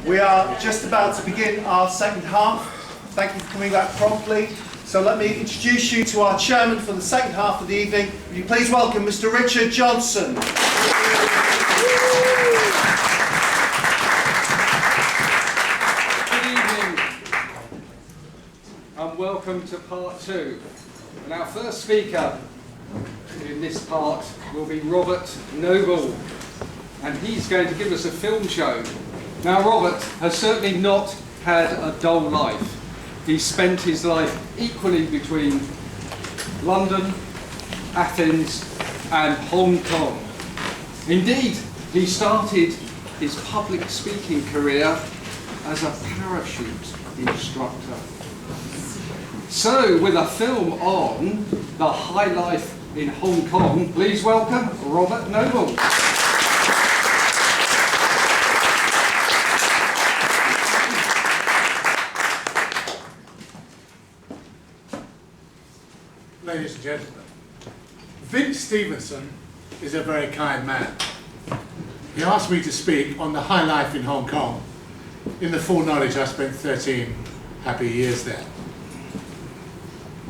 We are just about to begin our second half. Thank you for coming back promptly. So let me introduce you to our chairman for the second half of the evening. Will you please welcome Mr. Richard Johnson. Good evening and welcome to part two. And our first speaker in this part will be Robert Noble, and he's going to give us a film show. Now, Robert has certainly not had a dull life. He spent his life equally between London, Athens and Hong Kong. Indeed, he started his public speaking career as a parachute instructor. So, with a film on the high life in Hong Kong, please welcome Robert Noble. Ladies and gentlemen, Vince Stevenson is a very kind man. He asked me to speak on the high life in Hong Kong, in the full knowledge I spent 13 happy years there.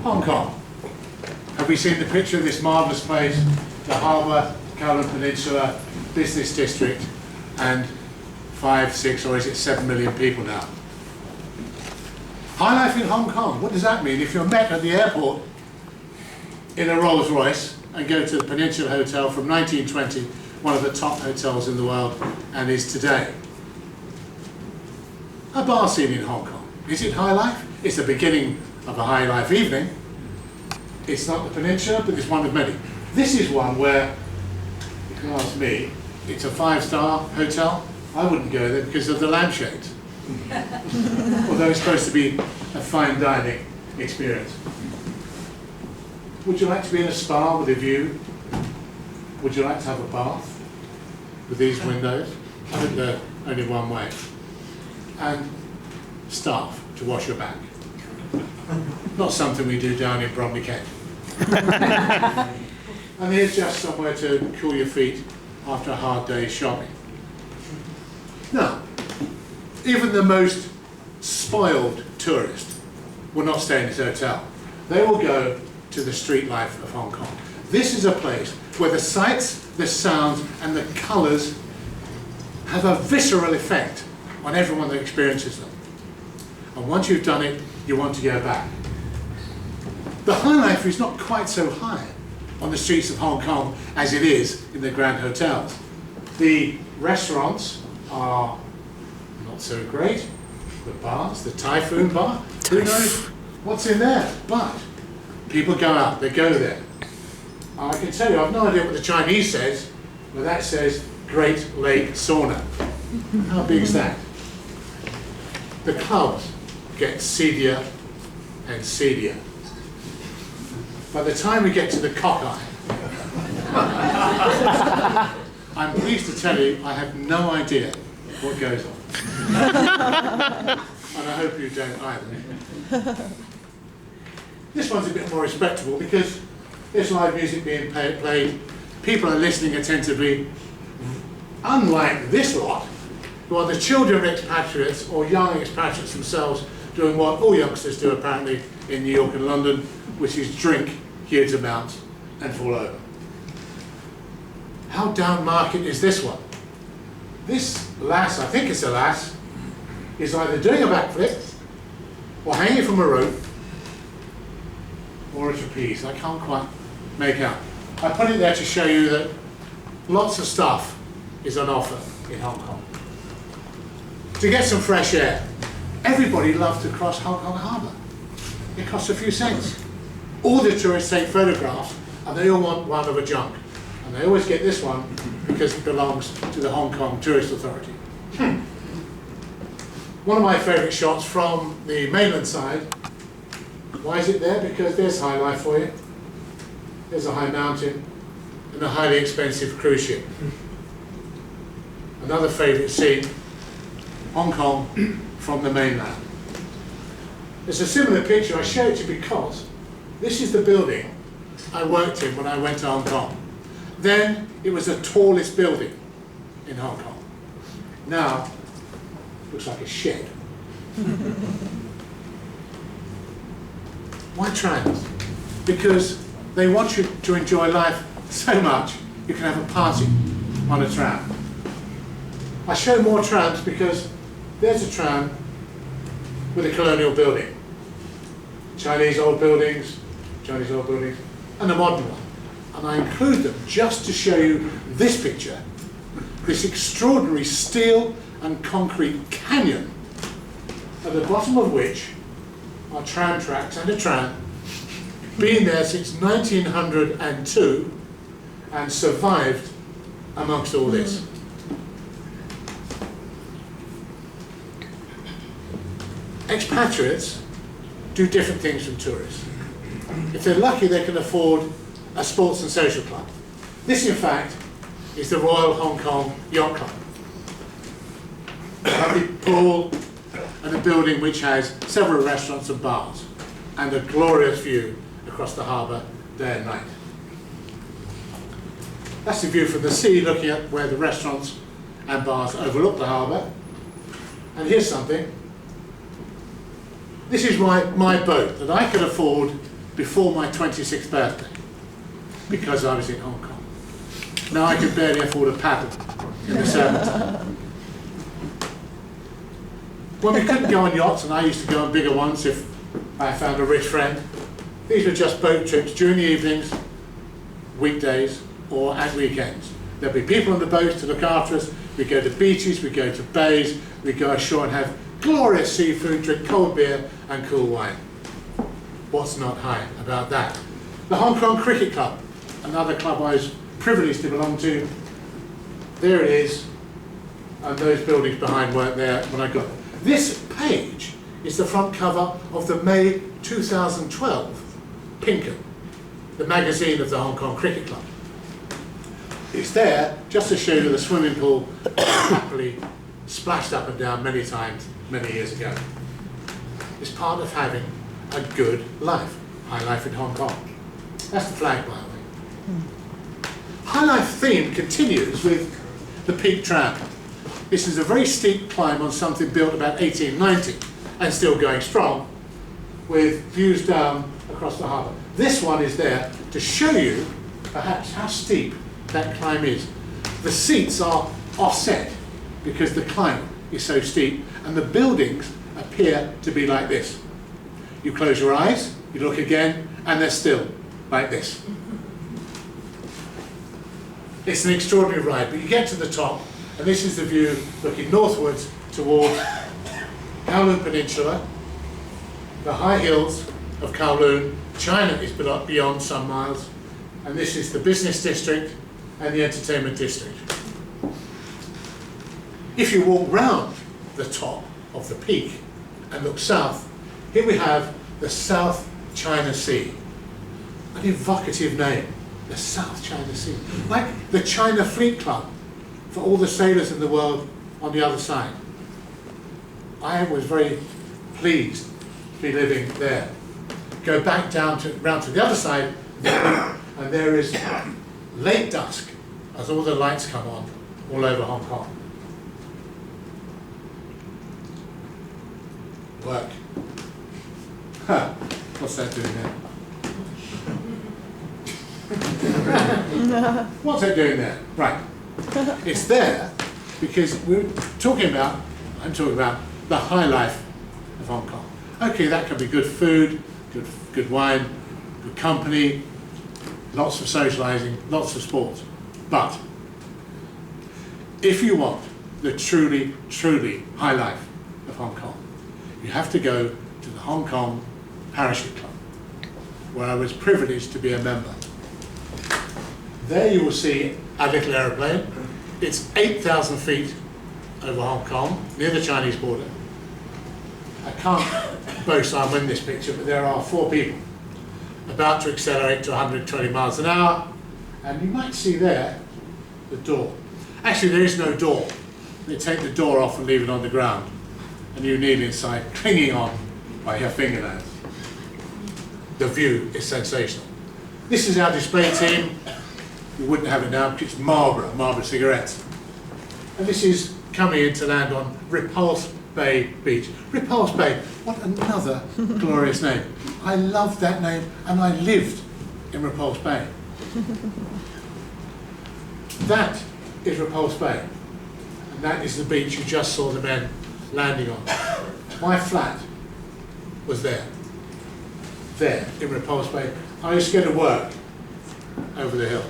Hong Kong. Have we seen the picture of this marvellous place, the harbour, Kowloon Peninsula, business district, and 5, 6, or is it 7 million people now? High life in Hong Kong, what does that mean? If you're met at the airport in a Rolls Royce and go to the Peninsula Hotel from 1920, one of the top hotels in the world, and is today. A bar scene in Hong Kong. Is it high life? It's the beginning of a high life evening. It's not the Peninsula, but it's one of many. This is one where, you can ask me, it's a 5-star hotel. I wouldn't go there because of the lampshades. Although it's supposed to be a fine dining experience. Would you like to be in a spa with a view? Would you like to have a bath with these windows? I think they're only one way. And staff to wash your back. Not something we do down in Bromley, Kent. And here's just somewhere to cool your feet after a hard day's shopping. Now, even the most spoiled tourist will not stay in this hotel. They will go to the street life of Hong Kong. This is a place where the sights, the sounds and the colours have a visceral effect on everyone that experiences them. And once you've done it, you want to go back. The high life is not quite so high on the streets of Hong Kong as it is in the grand hotels. The restaurants are not so great. The bars, the Typhoon Bar, who knows what's in there? But people go out, they go there. I can tell you, I've no idea what the Chinese says, but that says Great Lake Sauna. How big is that? The clubs get seedier and seedier. By the time we get to the Cockeye, I'm pleased to tell you I have no idea what goes on. And I hope you don't either. This one's a bit more respectable because there's live music being played, people are listening attentively, unlike this lot, who are the children of expatriates or young expatriates themselves doing what all youngsters do apparently in New York and London, which is drink huge amounts and fall over. How down market is this one? This lass, I think it's a lass, is either doing a backflip or hanging from a rope or a trapeze. I can't quite make out. I put it there to show you that lots of stuff is on offer in Hong Kong. To get some fresh air, everybody loves to cross Hong Kong Harbour. It costs a few cents. All the tourists take photographs and they all want one of a junk. And they always get this one because it belongs to the Hong Kong Tourist Authority. One of my favourite shots from the mainland side. Why is it there? Because there's high life for you. There's a high mountain and a highly expensive cruise ship. Another favourite scene, Hong Kong from the mainland. It's a similar picture. I show it to you because this is the building I worked in when I went to Hong Kong. Then it was the tallest building in Hong Kong. Now, looks like a shed. Why trams? Because they want you to enjoy life so much you can have a party on a tram. I show more trams because there's a tram with a colonial building. Chinese old buildings, and a modern one. And I include them just to show you this picture, this extraordinary steel and concrete canyon, at the bottom of which are tram tracks and a tram, been there since 1902 and survived amongst all this. Expatriates do different things from tourists. If they're lucky, they can afford a sports and social club. This, in fact, is the Royal Hong Kong Yacht Club. A lovely pool and a building which has several restaurants and bars and a glorious view across the harbour day and night. That's the view from the sea, looking at where the restaurants and bars overlook the harbour. And here's something. This is my boat that I could afford before my 26th birthday, because I was in Hong Kong. Now I can barely afford a paddle in the 70s. When we couldn't go on yachts, and I used to go on bigger ones if I found a rich friend, these were just boat trips during the evenings, weekdays, or at weekends. There'd be people on the boats to look after us. We'd go to beaches, we'd go to bays, we'd go ashore and have glorious seafood, drink cold beer and cool wine. What's not high about that? The Hong Kong Cricket Club, another club I was privileged to belong to. There it is, and those buildings behind weren't there when I got there. This page is the front cover of the May 2012 Pinkham, the magazine of the Hong Kong Cricket Club. It's there just to show you the swimming pool happily splashed up and down many times, many years ago. It's part of having a good life, high life in Hong Kong. That's the flag, by the way. High life theme continues with the Peak Tram. This is a very steep climb on something built about 1890 and still going strong, with views down across the harbour. This one is there to show you perhaps how steep that climb is. The seats are offset because the climb is so steep, and the buildings appear to be like this. You close your eyes, you look again, and they're still like this. It's an extraordinary ride, but you get to the top, and this is the view looking northwards towards Kowloon Peninsula, the high hills of Kowloon. China is beyond some miles, and this is the business district and the entertainment district. If you walk round the top of the peak and look south, here we have the South China Sea. An evocative name, the South China Sea. Like the China Fleet Club for all the sailors in the world on the other side. I was very pleased to be living there. Go back down round to the other side, and there is late dusk as all the lights come on all over Hong Kong. Work. Huh. What's that doing there? What's that doing there? Right. It's there because I'm talking about the high life of Hong Kong. Okay, that can be good food, good wine, good company, lots of socialising, lots of sports. But if you want the truly, truly high life of Hong Kong, you have to go to the Hong Kong Parachute Club, where I was privileged to be a member. There you will see a little aeroplane. It's 8,000 feet over Hong Kong, near the Chinese border. I can't boast I'm in this picture, but there are 4 people about to accelerate to 120 miles an hour, and you might see there the door. Actually, there is no door. They take the door off and leave it on the ground, and you kneel inside, clinging on by your fingernails. The view is sensational. This is our display team. You wouldn't have it now because it's Marlboro cigarettes. And this is coming in to land on Repulse Bay Beach. Repulse Bay, what another glorious name. I loved that name and I lived in Repulse Bay. That is Repulse Bay. And that is the beach you just saw the men landing on. My flat was there in Repulse Bay. I used to go to work over the hill.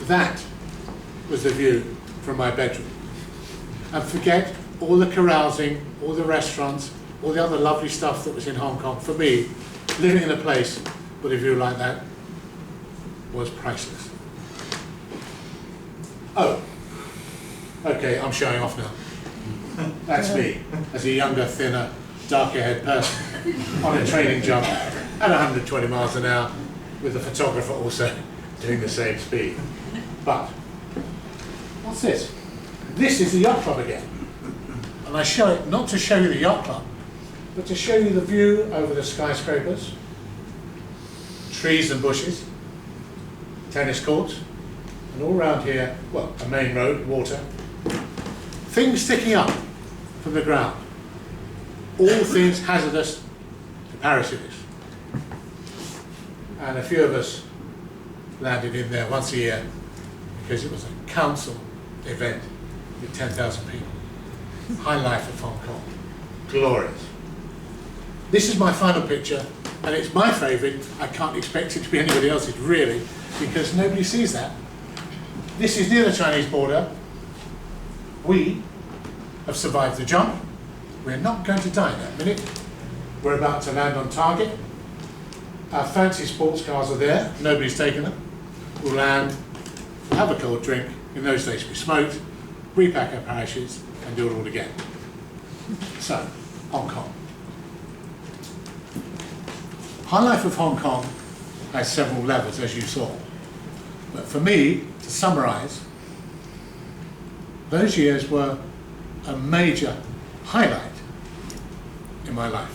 That was the view from my bedroom. And forget all the carousing, all the restaurants, all the other lovely stuff that was in Hong Kong. For me, living in a place with a view like that was priceless. Oh, okay, I'm showing off now. That's me, as a younger, thinner, darker-haired person on a training jump at 120 miles an hour, with the photographer also doing the same speed. But, what's this? This is the yacht club again. And I show it not to show you the yacht club, but to show you the view over the skyscrapers, trees and bushes, tennis courts, and all around here, well, a main road, water, things sticking up from the ground. All things hazardous to parachutists. And a few of us landed in there once a year because it was a council event with 10,000 people. High life of Hong Kong. Glorious. This is my final picture, and it's my favourite. I can't expect it to be anybody else's, really, because nobody sees that. This is near the Chinese border. We have survived the jump. We're not going to die in that minute. We're about to land on target. Our fancy sports cars are there. Nobody's taken them. We'll land, we'll have a cold drink. In those days we smoked, repack our parachutes and do it all again. So, Hong Kong. High life of Hong Kong has several levels, as you saw. But for me, to summarise, those years were a major highlight in my life.